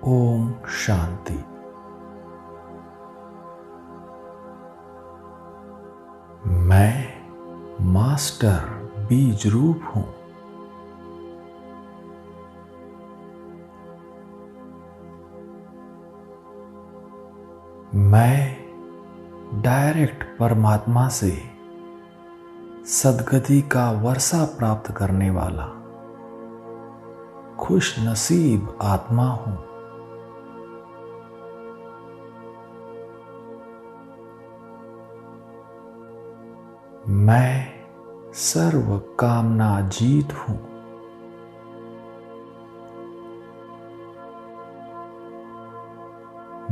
ओम शांति। मैं मास्टर बीज रूप हूं। मैं डायरेक्ट परमात्मा से सद्गति का वर्षा प्राप्त करने वाला खुश नसीब आत्मा हूं। मैं सर्व कामना जीत हूं।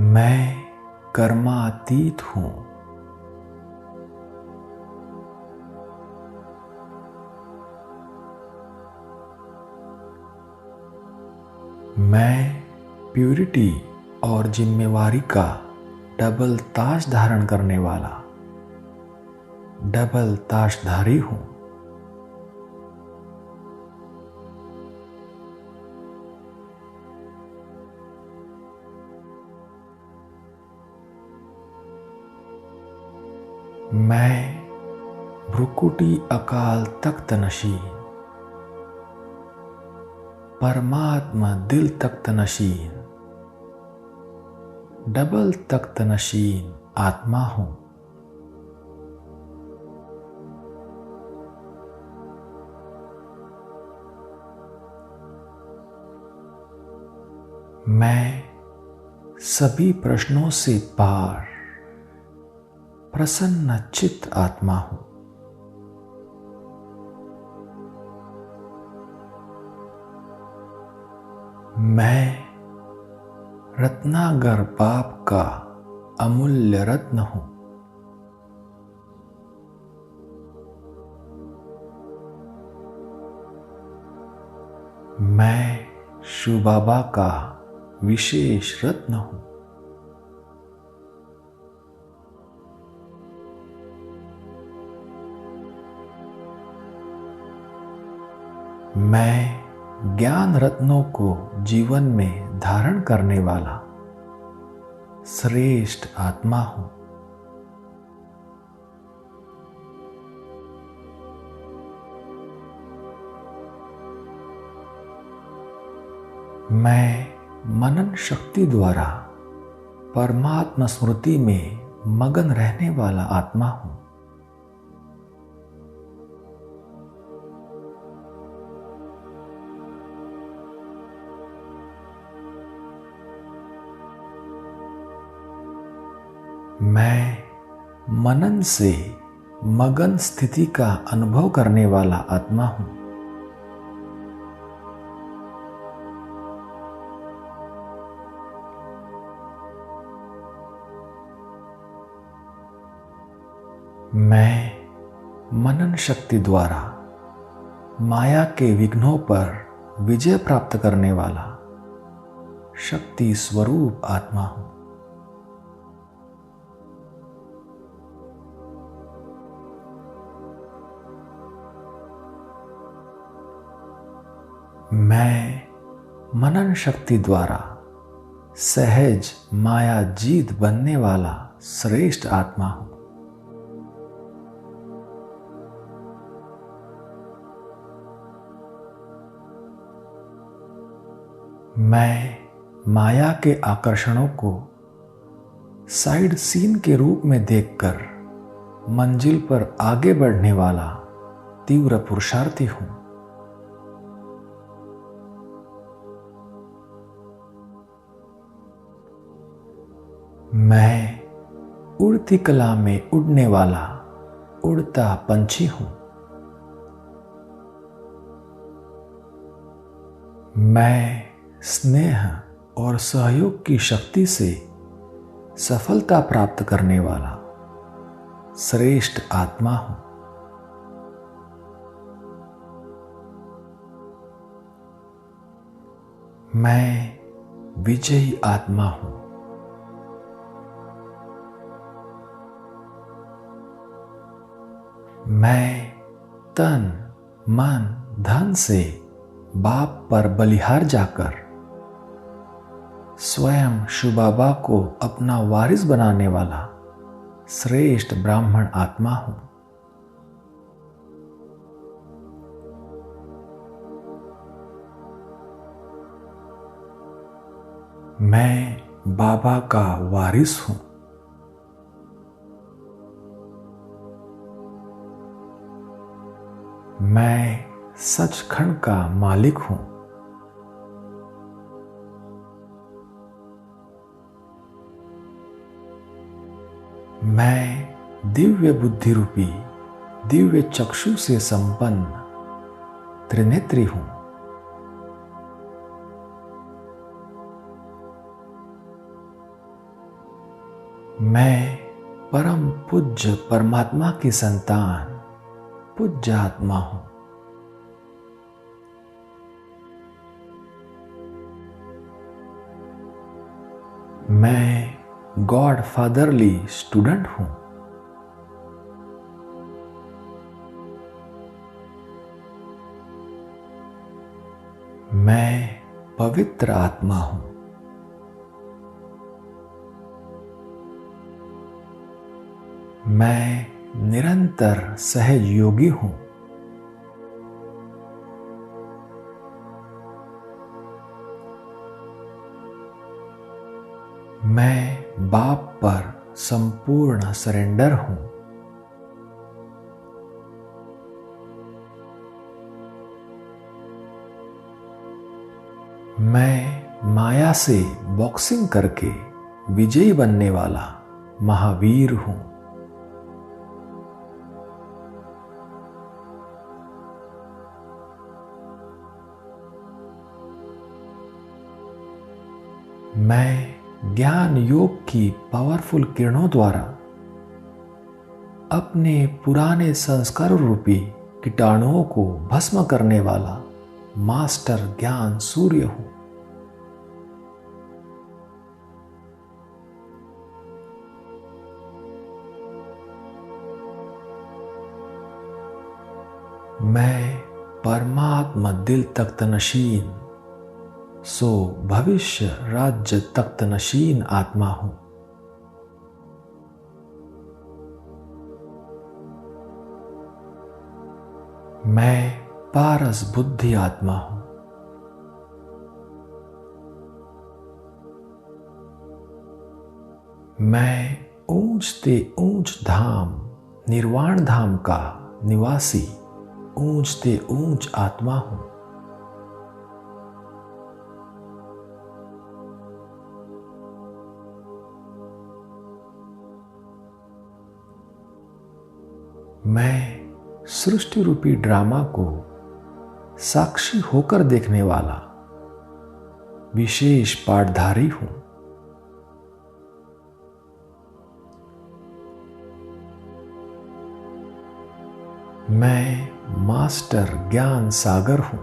मैं कर्मातीत हूं। मैं प्यूरिटी और जिम्मेवारी का डबल ताज धारण करने वाला डबल ताशधारी हूं। मैं भ्रुकुटी अकाल तख्त नशीन परमात्मा दिल तख्त नशीन डबल तख्त नशीन आत्मा हूं। मैं सभी प्रश्नों से पार प्रसन्न चित्त आत्मा हूं। मैं रत्नागर पाप का अमूल्य रत्न हूं। मैं शिव बाबा का विशेष रत्न हूं। मैं ज्ञान रत्नों को जीवन में धारण करने वाला श्रेष्ठ आत्मा हूं। मैं मनन शक्ति द्वारा परमात्मा स्मृति में मगन रहने वाला आत्मा हूं। मैं मनन से मगन स्थिति का अनुभव करने वाला आत्मा हूं। मैं मनन शक्ति द्वारा माया के विघ्नों पर विजय प्राप्त करने वाला शक्ति स्वरूप आत्मा हूं। मैं मनन शक्ति द्वारा सहज माया जीत बनने वाला श्रेष्ठ आत्मा हूं। मैं माया के आकर्षणों को साइड सीन के रूप में देखकर मंजिल पर आगे बढ़ने वाला तीव्र पुरुषार्थी हूं। मैं उड़ती कला में उड़ने वाला उड़ता पंछी हूं। मैं स्नेह और सहयोग की शक्ति से सफलता प्राप्त करने वाला श्रेष्ठ आत्मा हूं। मैं विजयी आत्मा हूं। मैं तन मन धन से बाप पर बलिहार जाकर स्वयं शिव बाबा को अपना वारिस बनाने वाला श्रेष्ठ ब्राह्मण आत्मा हूं। मैं बाबा का वारिस हूं। मैं सचखंड का मालिक हूं। मैं दिव्य बुद्धि रूपी दिव्य चक्षु से संपन्न त्रिनेत्री हूं। मैं परम पूज्य परमात्मा की संतान पूज्य आत्मा हूं। मैं गॉड फादरली स्टूडेंट हूं। मैं पवित्र आत्मा हूं। मैं निरंतर सहयोगी हूं। मैं बाप पर संपूर्ण सरेंडर हूं। मैं माया से बॉक्सिंग करके विजयी बनने वाला महावीर हूं। मैं ज्ञान योग की पावरफुल किरणों द्वारा अपने पुराने संस्कार रूपी कीटाणुओं को भस्म करने वाला मास्टर ज्ञान सूर्य हूं। मैं परमात्मा दिल तख्त नशीन सो भविष्य राज्य तख्त नशीन आत्मा हूं। मैं पारस बुद्धि आत्मा हूं। मैं ऊंच ते ऊंच धाम निर्वाण धाम का निवासी ऊंच ते ऊंच आत्मा हूं। मैं सृष्टि रूपी ड्रामा को साक्षी होकर देखने वाला विशेष पाठधारी हूं। मैं मास्टर ज्ञान सागर हूं।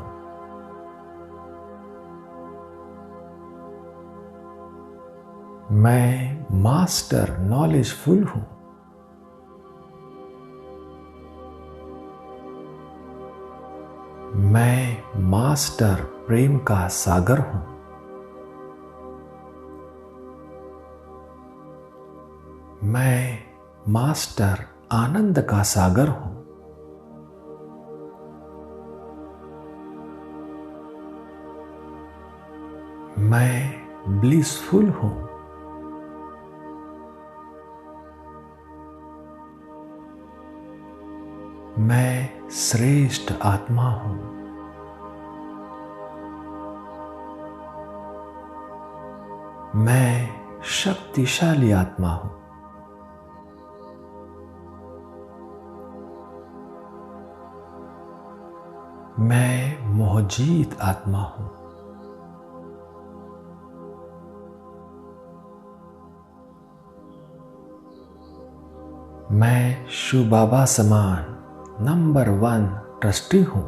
मैं मास्टर नॉलेजफुल हूं। मैं मास्टर प्रेम का सागर हूं। मैं मास्टर आनंद का सागर हूं। मैं ब्लिसफुल हूं। मैं श्रेष्ठ आत्मा हूं। मैं शक्तिशाली आत्मा हूं। मैं मोहजीत आत्मा हूं। मैं शिव बाबा समान नंबर 1 ट्रस्टी हूं।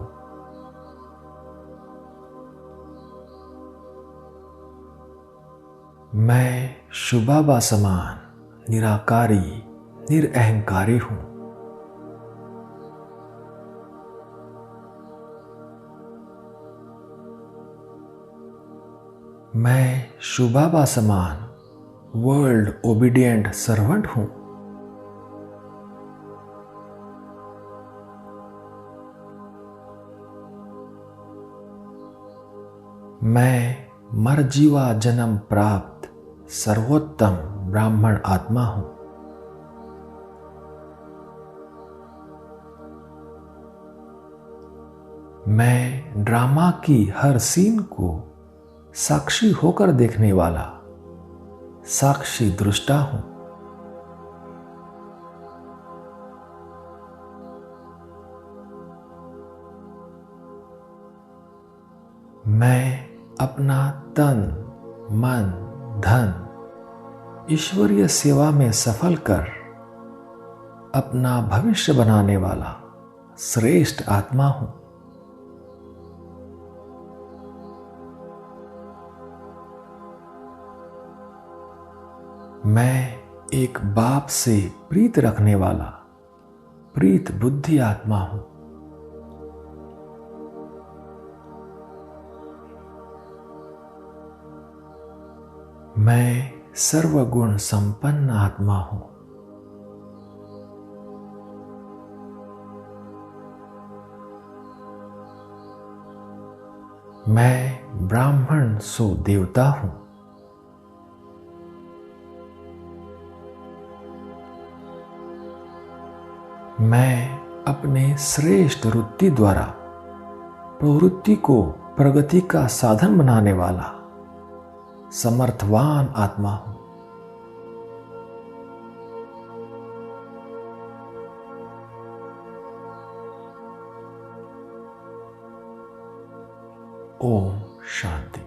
मैं शिव बाबा समान निराकारी निरअहंकारी हूं। मैं शुभाबा समान वर्ल्ड ओबीडिएंट सर्वेंट हूं। मैं मरजीवा जन्म प्राप्त सर्वोत्तम ब्राह्मण आत्मा हूं। मैं ड्रामा की हर सीन को साक्षी होकर देखने वाला साक्षी दृष्टा हूं। मैं अपना तन, मन, धन ईश्वरीय सेवा में सफल कर अपना भविष्य बनाने वाला श्रेष्ठ आत्मा हूं। मैं एक बाप से प्रीत रखने वाला प्रीत बुद्धि आत्मा हूं। मैं सर्वगुण संपन्न आत्मा हूं। मैं ब्राह्मण सो देवता हूं। मैं अपने श्रेष्ठ वृत्ति द्वारा प्रवृत्ति को प्रगति का साधन बनाने वाला समर्थवान आत्मा हूं। ओम शांति।